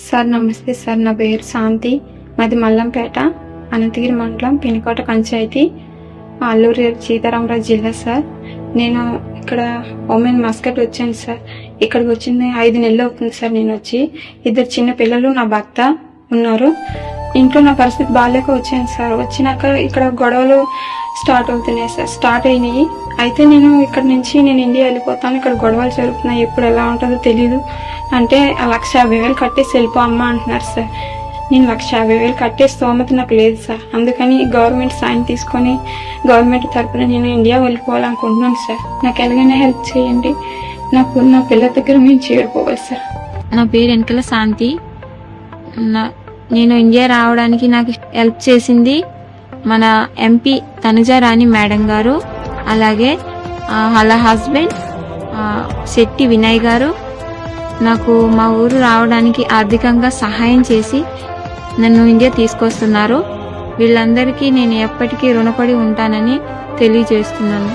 Sir నమస్తే sir. నా పేరు శాంతి. మాది మల్లంపేట, అనంతగిరి మండలం, పినికోట పంచాయతీ, అల్లూరి సీతారామరాజు జిల్లా సార్. నేను ఇక్కడ ఉమెన్ మస్కట్ వచ్చాను సార్. ఇక్కడికి వచ్చింది 5 నెలలు అవుతుంది సార్. నేను వచ్చి 2 చిన్న పిల్లలు, నా భర్త ఉన్నారు. ఇంట్లో నా పరిస్థితి బాగాలేక వచ్చాను సార్. వచ్చినాక ఇక్కడ గొడవలు స్టార్ట్ అవుతున్నాయి సార్. స్టార్ట్ అయినాయి. అయితే నేను ఇక్కడ నుంచి ఇండియా వెళ్ళిపోతాను, ఇక్కడ గొడవలు జరుగుతున్నాయి, ఎప్పుడు ఎలా ఉంటుందో తెలీదు అంటే 1,50,000 కట్టేసి వెళ్ళిపో అమ్మ అంటున్నారు సార్. నేను 1,50,000 కట్టే స్తోమత నాకు లేదు సార్. అందుకని గవర్నమెంట్ సాయం తీసుకొని గవర్నమెంట్ తరఫున నేను ఇండియా వెళ్ళిపోవాలనుకుంటున్నాను సార్. నాకు ఎలాగైనా హెల్ప్ చేయండి. నా పిల్లల దగ్గర మేము చేరుకోవాలి సార్. నా పేరు వెనకల శాంతి. నేను ఇండియా రావడానికి నాకు హెల్ప్ చేసింది మన ఎంపీ తనుజారాణి మేడం గారు, అలాగే వాళ్ళ హస్బెండ్ శెట్టి వినయ్ గారు నాకు మా ఊరు రావడానికి ఆర్థికంగా సహాయం చేసి నన్ను ఇండియా తీసుకొస్తున్నారు. వీళ్ళందరికీ నేను ఎప్పటికీ రుణపడి ఉంటానని తెలియజేస్తున్నాను.